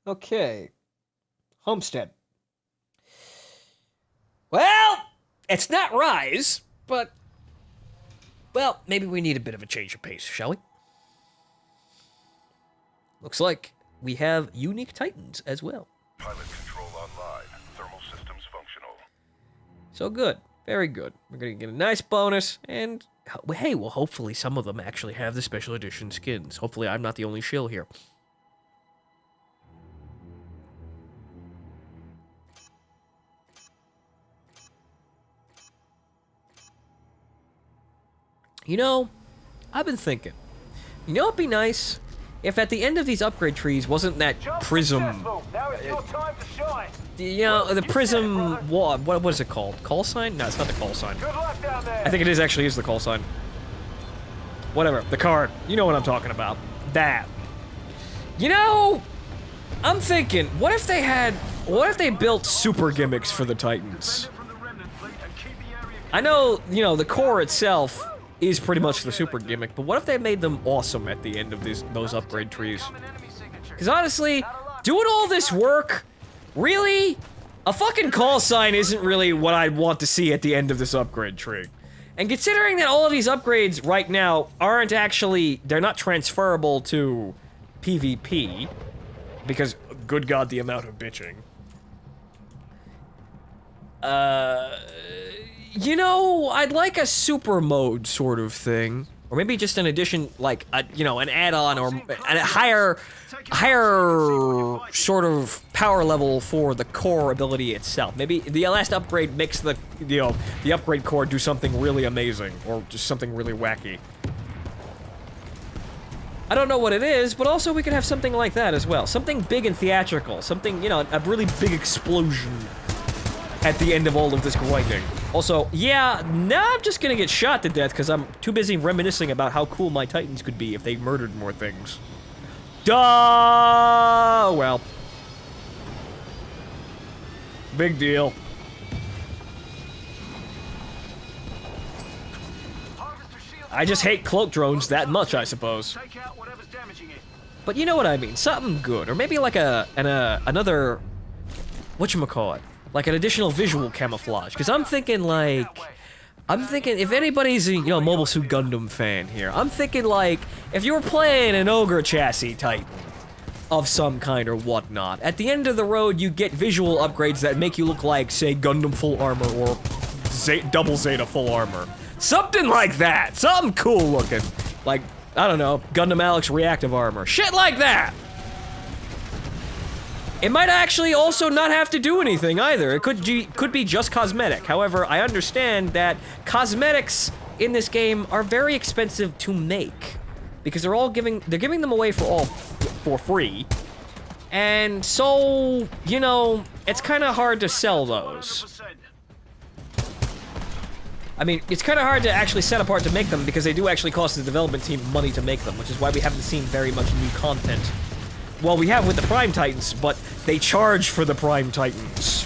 Okay. Homestead. Well, it's not Rise, but... Well, maybe we need a bit of a change of pace, shall we? Looks like we have unique Titans as well. Pilot control online. Thermal systems functional. So good. Very good. We're gonna get a nice bonus, and... Hey, well, hopefully some of them actually have the special edition skins. Hopefully I'm not the only shill here. You know, I've been thinking. You know what'd be nice? If at the end of these upgrade trees wasn't that prism... You know, the prism... What was it called? Call sign? No, it's not the call sign. I think it actually is the call sign. Whatever, the card. You know what I'm talking about. That. You know, I'm thinking, what if they built super gimmicks for the Titans? I know, you know, the core itself is pretty much the super gimmick, but what if they made them awesome at the end of those upgrade trees? Because honestly, doing all this work, really? A fucking call sign isn't really what I'd want to see at the end of this upgrade tree. And considering that all of these upgrades right now aren't actually, they're not transferable to PvP, because, good god, the amount of bitching. You know, I'd like a super mode sort of thing. Or maybe just an addition, like, you know, an add-on or a higher sort of power level for the core ability itself. Maybe the last upgrade makes the, you know, the upgrade core do something really amazing, or just something really wacky. I don't know what it is, but also we could have something like that as well. Something big and theatrical. Something, you know, a really big explosion at the end of all of this grinding. Also, yeah, now I'm just gonna get shot to death because I'm too busy reminiscing about how cool my Titans could be if they murdered more things. Duh! Well. Big deal. I just hate cloak drones that much, I suppose. But you know what I mean, something good, or maybe like another, whatchamacallit? Like an additional visual camouflage, because I'm thinking if anybody's a, you know, Mobile Suit Gundam fan here, I'm thinking like, if you were playing an Ogre Chassis Titan of some kind or whatnot, at the end of the road you get visual upgrades that make you look like, say, Gundam full armor or Double Zeta full armor. Something like that, something cool looking. Like, I don't know, Gundam Alex reactive armor, shit like that! It might actually also not have to do anything either. It could be just cosmetic. However, I understand that cosmetics in this game are very expensive to make because they're giving them away for free. And so, you know, it's kind of hard to sell those. I mean, it's kind of hard to actually set apart to make them because they do actually cost the development team money to make them, which is why we haven't seen very much new content. Well, we have with the Prime Titans, but they charge for the Prime Titans.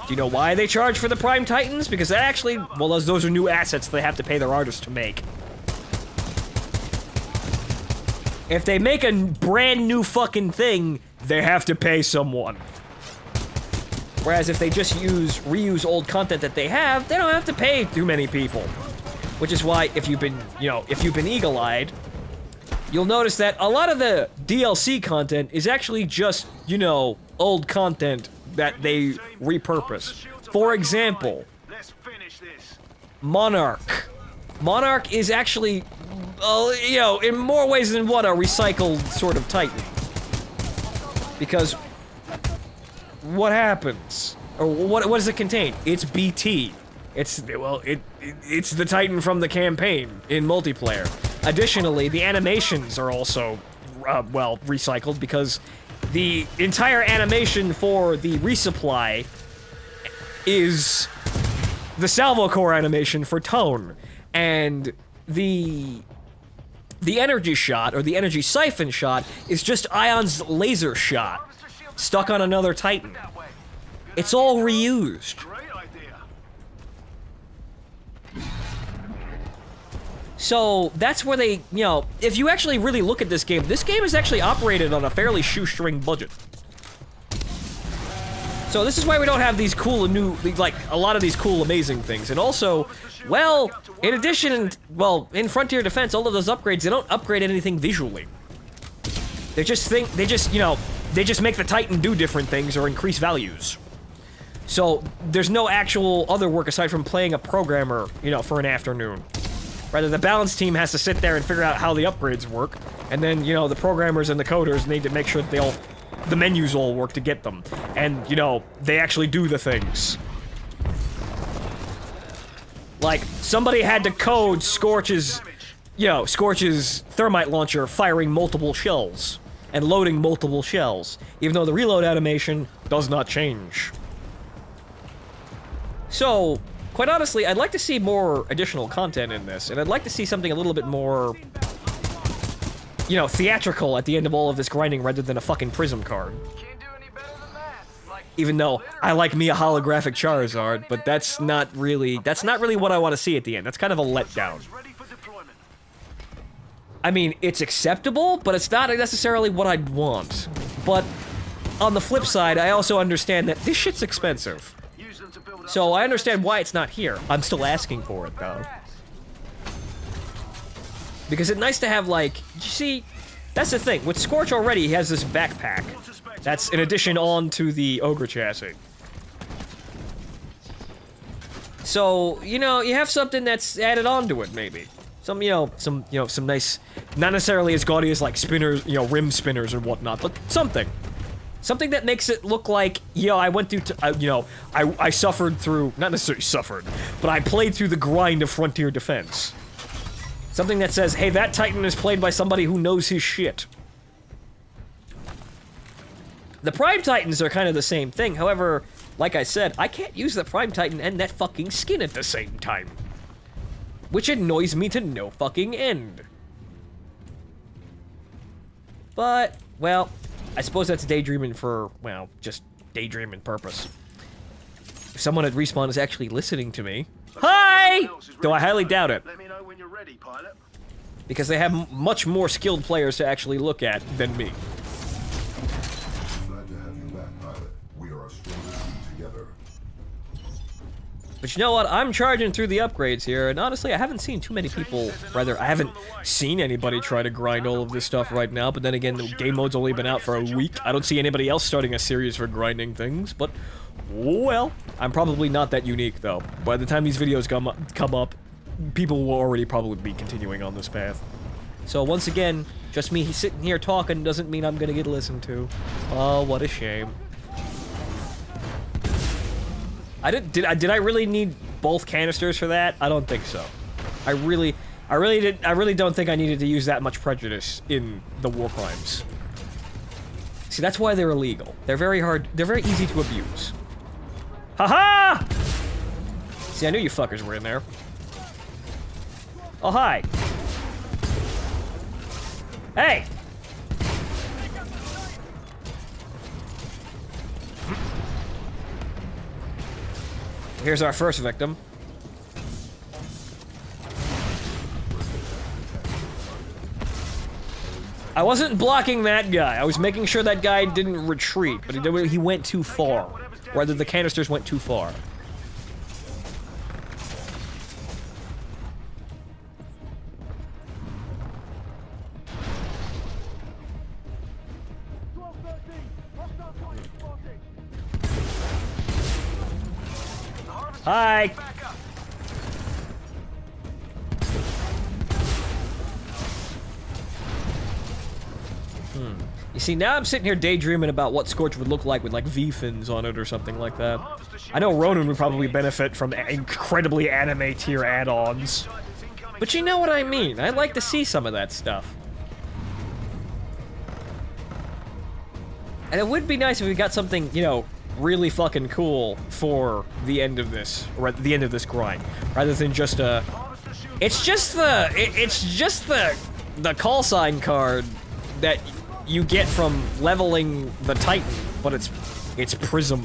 Do you know why they charge for the Prime Titans? Because that actually, well, those are new assets they have to pay their artists to make. If they make a brand new fucking thing, they have to pay someone. Whereas if they just reuse old content that they don't have to pay too many people. Which is why, if you've been eagle-eyed, you'll notice that a lot of the DLC content is actually just, you know, old content that they repurpose. For example, Monarch. Monarch is actually, you know, in more ways than one, a recycled sort of Titan. Because what happens? Or what does it contain? It's BT. It's the Titan from the campaign in multiplayer. Additionally, the animations are also, well, recycled because the entire animation for the resupply is the salvo core animation for tone, and the energy shot, or the energy siphon shot, is just Ion's laser shot stuck on another Titan. It's all reused. So, that's where they, you know, if you actually really look at this game is actually operated on a fairly shoestring budget. So this is why we don't have these cool new, like, a lot of these cool, amazing things. And also, well, in addition, well, in Frontier Defense, all of those upgrades, they don't upgrade anything visually. They just you know, they just make the Titan do different things or increase values. So, there's no actual other work aside from playing a programmer, you know, for an afternoon. Rather, the balance team has to sit there and figure out how the upgrades work, and then, you know, the programmers and the coders need to make sure that the menus all work to get them. And, you know, they actually do the things. Like, somebody had to code Scorch's, you know, Scorch's thermite launcher firing multiple shells and loading multiple shells, even though the reload animation does not change. So, quite honestly, I'd like to see more additional content in this, and I'd like to see something a little bit more, you know, theatrical at the end of all of this grinding rather than a fucking prism card. Even though I like me a holographic Charizard, but that's not really what I want to see at the end. That's kind of a letdown. I mean, it's acceptable, but it's not necessarily what I'd want. But on the flip side, I also understand that this shit's expensive. So I understand why it's not here. I'm still asking for it, though. Because it's nice to have, like, you see, that's the thing. With Scorch already, he has this backpack. That's in addition on to the Ogre chassis. So, you know, you have something that's added on to it, maybe. Some nice, not necessarily as gaudy as, like, spinners, you know, rim spinners or whatnot, but something. Something that makes it look like, you know, I went through, I suffered through, not necessarily suffered, but I played through the grind of Frontier Defense. Something that says, hey, that Titan is played by somebody who knows his shit. The Prime Titans are kind of the same thing, however, like I said, I can't use the Prime Titan and that fucking skin at the same time. Which annoys me to no fucking end. But, well, I suppose that's daydreaming for, well, just daydreaming purpose. If someone at Respawn is actually listening to me, hi! Though I highly doubt it. Let me know when you're ready, pilot. Because they have much more skilled players to actually look at than me. Glad to have you back, pilot. We are a stronger team together. But you know what? I'm charging through the upgrades here, and honestly, I haven't seen too many people, rather, I haven't seen anybody try to grind all of this stuff right now, but then again, the game mode's only been out for a week. I don't see anybody else starting a series for grinding things, but, well, I'm probably not that unique, though. By the time these videos come up, people will already probably be continuing on this path. So, once again, just me sitting here talking doesn't mean I'm gonna get listened to. Oh, what a shame. Did I really need both canisters for that? I don't think so. I really don't think I needed to use that much prejudice in the war crimes. See, that's why they're illegal. They're very easy to abuse. Haha! See, I knew you fuckers were in there. Oh, hi. Hey! Here's our first victim. I wasn't blocking that guy. I was making sure that guy didn't retreat, but he went too far. Rather, the canisters went too far. Hi! You see, now I'm sitting here daydreaming about what Scorch would look like with, like, V-fins on it or something like that. I know Ronan would probably benefit from incredibly anime tier add-ons. But you know what I mean. I'd like to see some of that stuff. And it would be nice if we got something, you know, really fucking cool for the end of this, or at the end of this grind, rather than just a. It's just the call sign card that you get from leveling the Titan, but it's prism,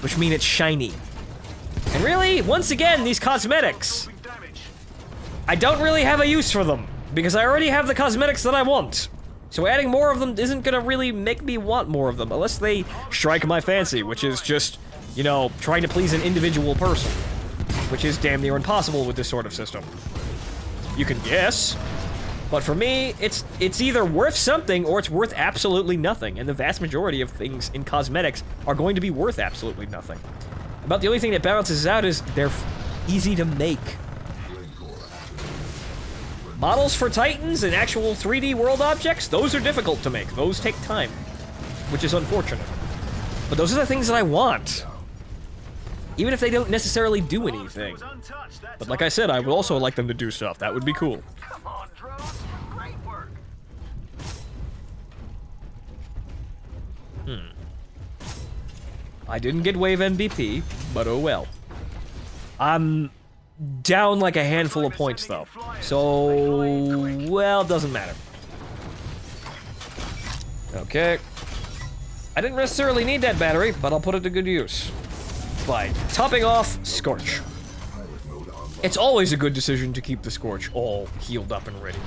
which means it's shiny. And really, once again, these cosmetics, I don't really have a use for them because I already have the cosmetics that I want. So adding more of them isn't gonna really make me want more of them, unless they strike my fancy, which is just, you know, trying to please an individual person. Which is damn near impossible with this sort of system. You can guess, but for me, it's either worth something or it's worth absolutely nothing, and the vast majority of things in cosmetics are going to be worth absolutely nothing. About the only thing that balances out is they're easy to make. Models for Titans and actual 3D world objects, those are difficult to make. Those take time, which is unfortunate. But those are the things that I want. Even if they don't necessarily do anything. But like I said, I would also like them to do stuff. That would be cool. Come on, drones. Great work. I didn't get wave MVP, but oh well. I'm down like a handful of points though. So, well, doesn't matter. Okay. I didn't necessarily need that battery, but I'll put it to good use. By topping off Scorch. It's always a good decision to keep the Scorch all healed up and ready.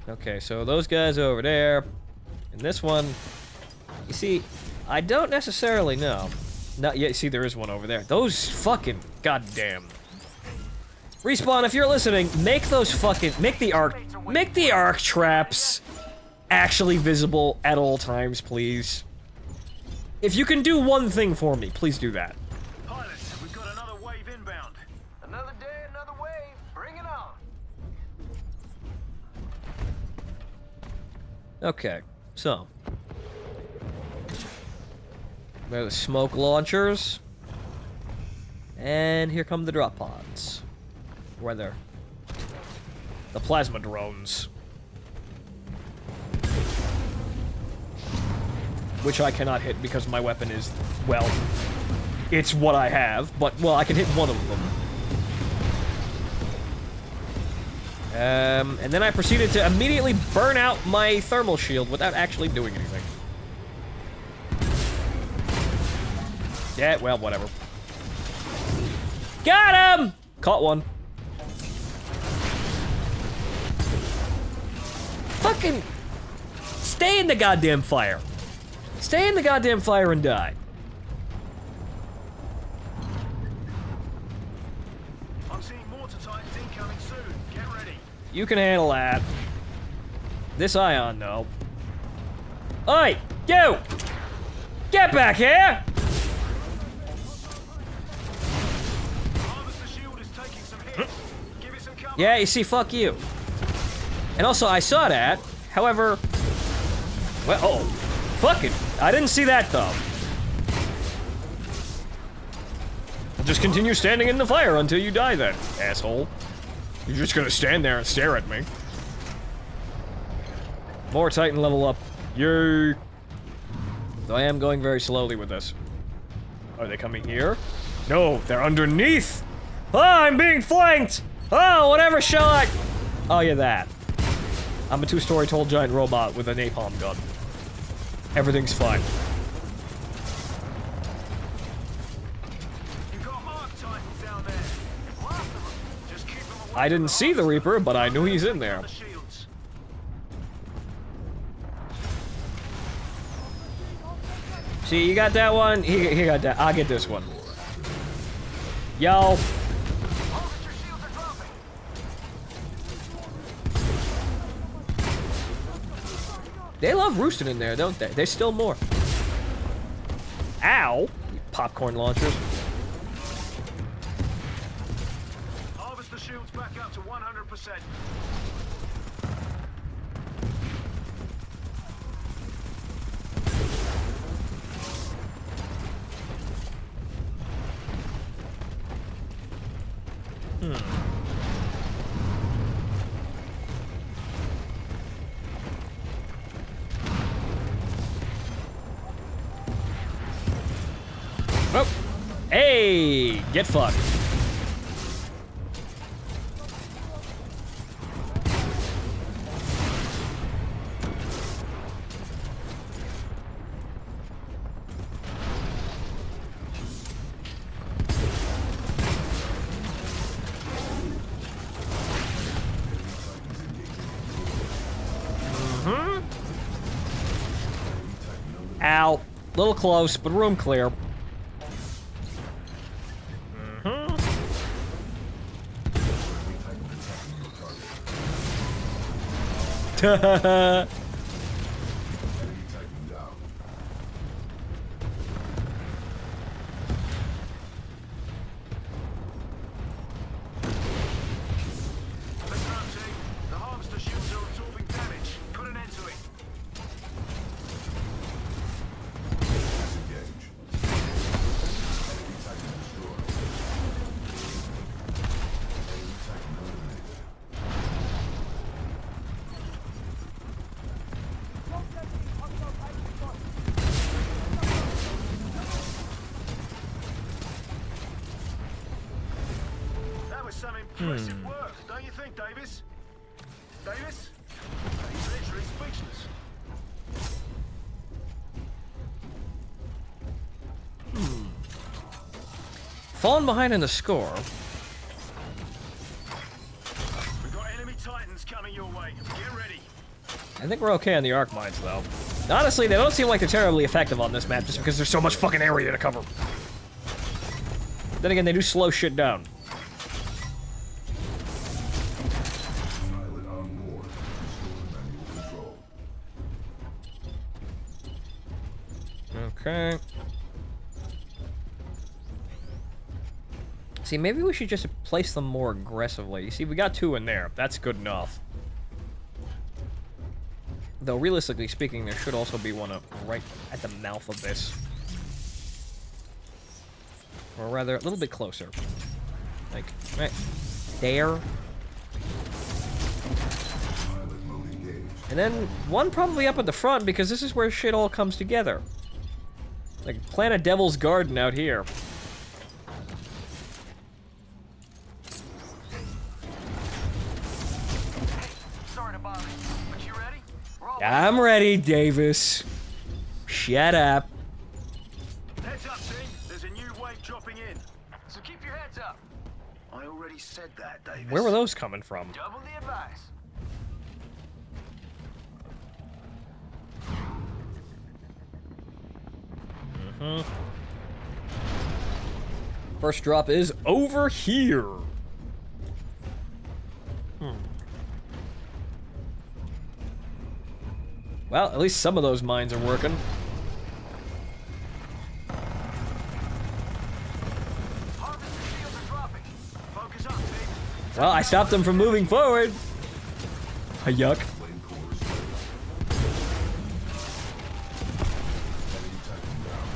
Okay, so those guys over there, and this one, you see, I don't necessarily know. Not yet, see, there is one over there. Those fucking, goddamn. Respawn, if you're listening, make those fucking, make the arc traps actually visible at all times, please. If you can do one thing for me, please do that. Pilots, we've got another wave inbound. Another day, another wave. Bring it on. Okay, so. There's the smoke launchers. And here come the drop pods. Where they're the plasma drones. Which I cannot hit because my weapon is, well, it's what I have, but, well, I can hit one of them. And then I proceeded to immediately burn out my thermal shield without actually doing anything. Yeah, well, whatever. Got him! Caught one. Fucking stay in the goddamn fire. Stay in the goddamn fire and die. I'm seeing mortar titans incoming soon. Get ready. You can handle that. This ion, though. Oi! You! Get back here! Harvester shield is taking some hits. Give it some cover. Yeah, you see, fuck you. And also, I saw that. However, well, oh, fuck it. I didn't see that though. Just continue standing in the fire until you die then, asshole. You're just gonna stand there and stare at me. More Titan level up. Yay. Though I am going very slowly with this. Are they coming here? No, they're underneath. Oh, I'm being flanked. Oh, whatever shall I? Oh, yeah, that. I'm a two-story tall giant robot with a napalm gun. Everything's fine. You've got Arc Titans down there. Lots of them. Just keep them away I didn't see the Reaper, but I knew he's in there. from the shields. See, you got that one. He got that. I'll get this one. Yo. Harvester shields are dropping. They love roosting in there, don't they? There's still more. Ow. You popcorn launchers. Harvester shields back up to 100%. Oh. Hey, get fucked. Ow. Little close, but room clear. Enemy Titan down. Listen up, team. The harvester shields are absorbing damage. Put an end to it. Disengage. Enemy Titan destroyed. Enemy Titan eliminated. That was some impressive work, don't you think, Davis? Davis? He's literally speechless. Falling behind in the score. We've got enemy titans coming your way. Get ready. I think we're okay on the arc mines, though. Honestly, they don't seem like they're terribly effective on this map just because there's so much fucking area to cover. Then again, they do slow shit down. Pilot on board. Restore manual control. Okay. See, maybe we should just place them more aggressively. You see, we got 2 in there. That's good enough. Though, realistically speaking, there should also be one right at the mouth of this. Or rather, a little bit closer. Like, right there. Pilot mode engaged. And then one probably up at the front, because this is where shit all comes together. Like, plant a devil's garden out here. Sorry to bother you, but you ready? We're all I'm ready, Davis. Shut up. Heads up, team. There's a new wave dropping in. So keep your heads up. I already said that, Davis. Where were those coming from? Double the advice. First drop is over here. Well, at least some of those mines are working. Harvester shields are dropping. Focus up, team. Well, I stopped them from moving forward. A yuck. Flame core is ready. Enemy Titan down.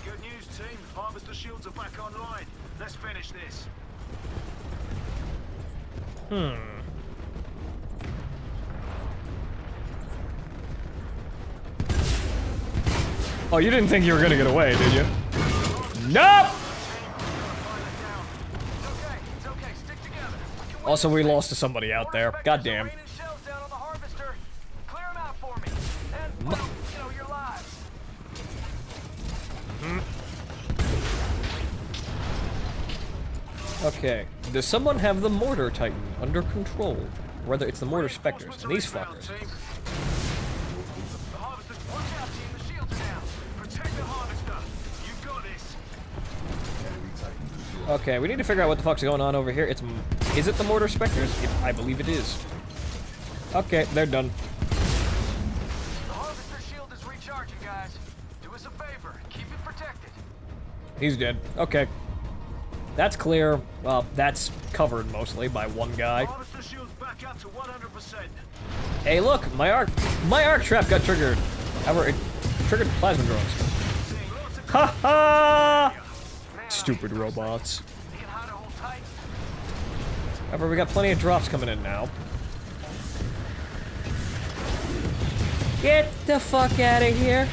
Good news, team. Harvester shields are back online. Let's finish this. Oh, you didn't think you were gonna get away, did you? Nope! It's okay. Stick together. Also, we lost to somebody out there. Goddamn. Raining shells down on the harvester. Clear them out for me. And, well, you know, your lives. Okay. Does someone have the Mortar Titan under control? Or whether it's the Mortar Spectres and these fuckers. The harvester, watch out, team. The shields are down. Protect the harvester. You've got this. Enemy Titan destroyed. Okay, we need to figure out what the fuck's going on over here. Is it the Mortar Spectres? I believe it is. Okay, they're done. The harvester shield is recharging, guys. Do us a favor. Keep it protected. He's dead. Okay. That's clear. Well, that's covered mostly by one guy. Harvester shield's back up to 100%. Hey, look, my arc trap got triggered. However, it triggered plasma drones. Seeing lots of Ha ha! Man, Stupid I- robots. They can hide a hold tight. However, we got plenty of drops coming in now. Get the fuck out of here.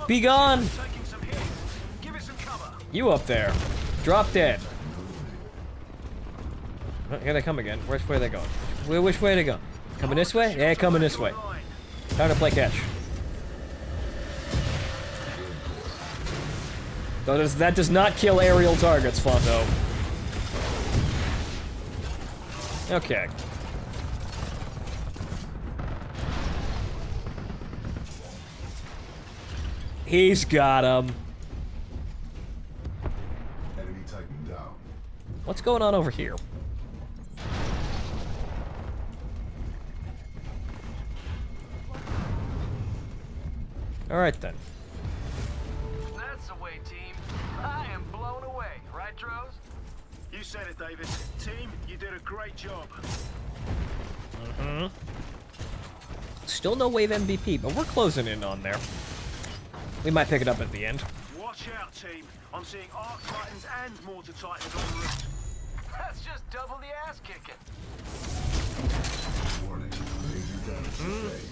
Be gone. Taking some hits. Give it some cover. You up there. Drop dead. Oh, here they come again. Which way are they going? Which way are they going? Coming this way? Yeah, coming this way. Line. Time to play catch. Though that does not kill aerial targets, Fonto. Okay. He's got him. Enemy Titan down. What's going on over here? Alright then. That's the way, team. I am blown away, right, Droz? You said it, Davis. Team, you did a great job. Still no wave MVP, but we're closing in on there. We might pick it up at the end. Watch out, team. I'm seeing Arc Titans and Mortar Titans on the route. That's just double the ass kicking. Warning. Major damage sustained.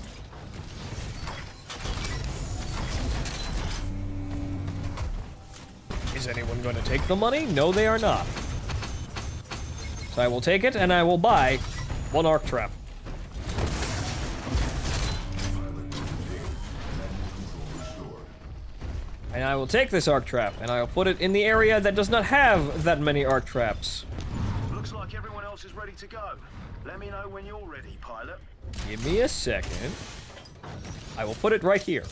Is anyone going to take the money? No, they are not. So I will take it, and I will buy one arc trap. And I will take this arc trap, and I'll put it in the area that does not have that many arc traps. Looks like everyone else is ready to go. Let me know when you're ready, pilot. Give me a second. I will put it right here.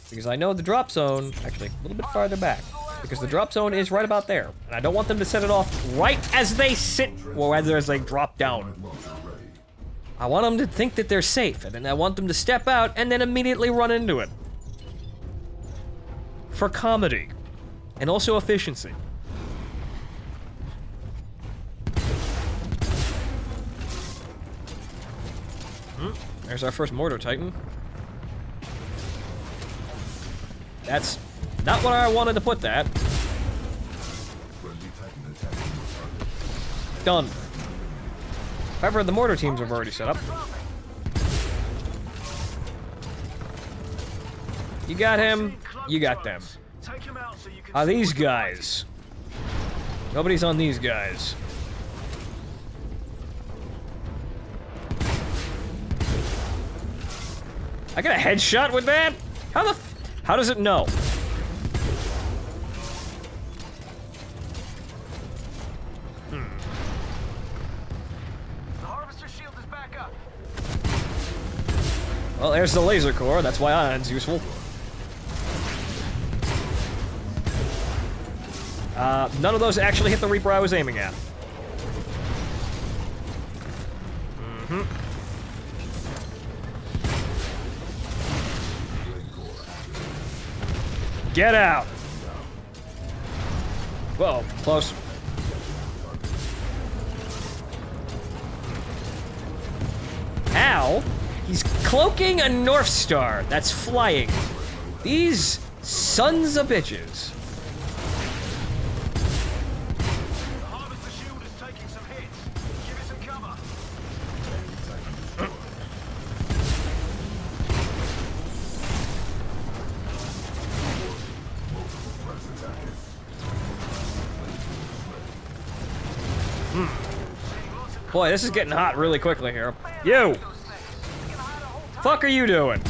Because I know the drop zone, actually, a little bit farther back. Because the drop zone is right about there. And I don't want them to set it off right as they sit, or as they drop down. I want them to think that they're safe, and then I want them to step out and then immediately run into it. For comedy. And also efficiency. There's our first mortar titan. That's not where I wanted to put that. Done. However, the mortar teams have already set up. You got him, you got them. Are these guys? Nobody's on these guys. I got a headshot with that? How does it know? The harvester shield is back up. Well, there's the laser core. That's why ion's useful. None of those actually hit the Reaper I was aiming at. Get out! Whoa, close. How? He's cloaking a North Star that's flying. These sons of bitches. The harvester shield is taking some hits. Give it some cover. Boy, this is getting hot really quickly here. You! Fuck are you doing?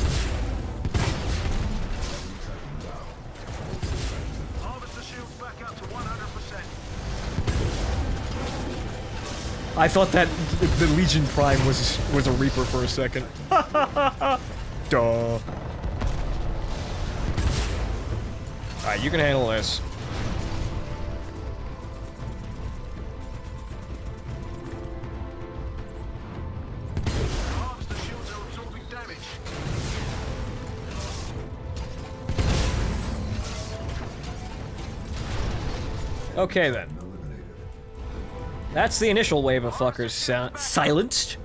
Harvester shield's back up to 100%. I thought that the Legion Prime was a Reaper for a second. Duh. Alright, you can handle this. Harvester shields are absorbing damage. Okay then. That's the initial wave of fuckers silenced.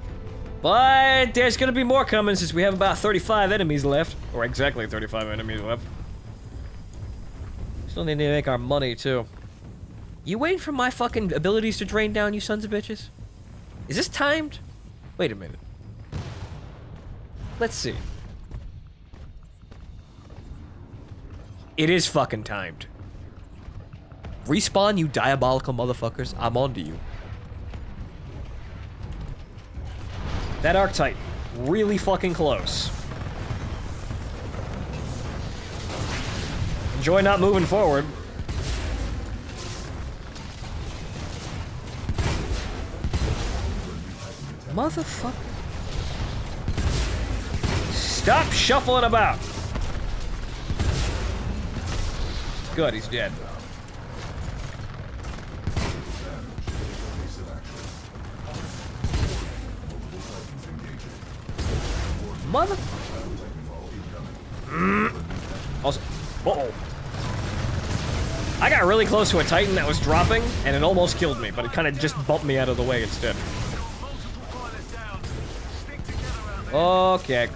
But there's gonna be more coming since we have about 35 enemies left. Or exactly 35 enemies left. Still need to make our money too. You waiting for my fucking abilities to drain down, you sons of bitches? Is this timed? Wait a minute. Let's see. It is fucking timed. Respawn, you diabolical motherfuckers. I'm onto you. That Arc-Titan, really fucking close. Enjoy not moving forward. Motherfucker. Stop shuffling about. good, he's dead. Mother... Also... Uh-oh. I got really close to a Titan that was dropping, and it almost killed me, but it kind of just bumped me out of the way instead. Okay.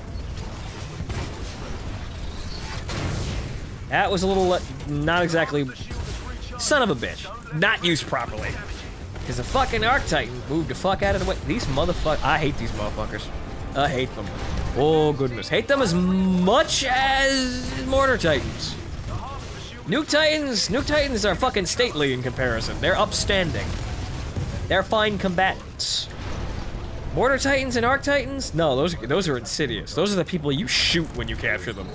That was a little... not exactly... Son of a bitch. Not used properly. Because the fucking Arc Titan moved the fuck out of the way. These motherfuckers... I hate these motherfuckers. I hate them. Oh, goodness. Hate them as much as Mortar Titans. Nuke Titans are fucking stately in comparison. They're upstanding. They're fine combatants. Mortar Titans and Arc Titans? No, those are insidious. Those are the people you shoot when you capture them.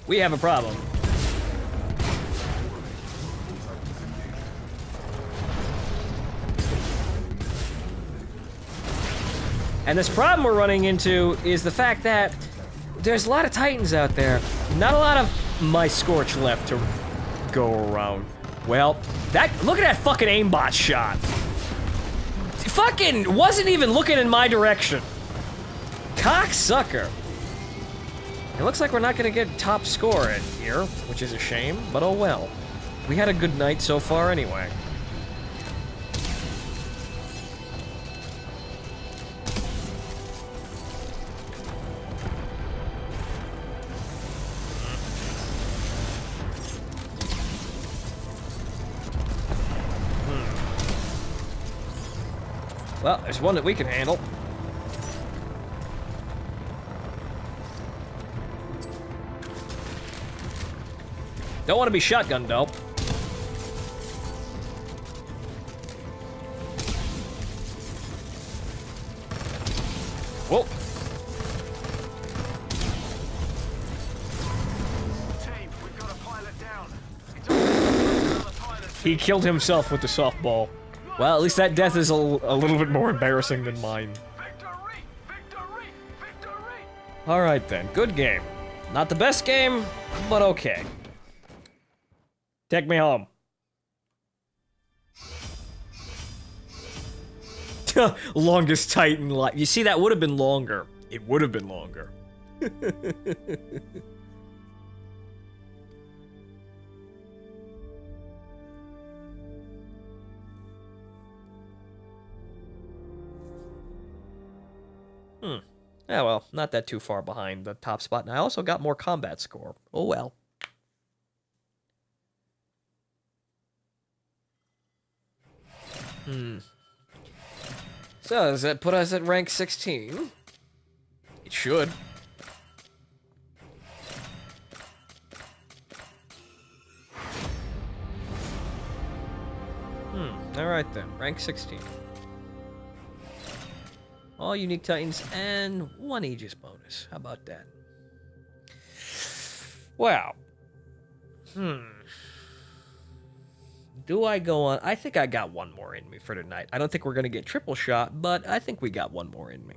We have a problem. And this problem we're running into is the fact that there's a lot of Titans out there. Not a lot of my Scorch left to go around. Well, look at that fucking aimbot shot. Fucking wasn't even looking in my direction. Cocksucker. It looks like we're not gonna get top score in here, which is a shame, but oh well. We had a good night so far anyway. Well, there's one that we can handle. Don't want to be shotgunned, though. Whoa. Team, we've got a pilot down. It's pilot. He killed himself with the softball. Well, at least that death is a little bit more embarrassing than mine. Victory! Victory! Victory! Alright then, good game. Not the best game, but okay. Take me home. Longest Titan life. You see, that would have been longer. It would have been longer. Yeah, well, not that too far behind the top spot. And I also got more combat score. Oh well. So, does that put us at rank 16? It should. Alright then, rank 16. All unique Titans and 1 Aegis bonus. How about that? Wow. Do I go on? I think I got one more in me for tonight. I don't think we're going to get triple shot, but I think we got one more in me.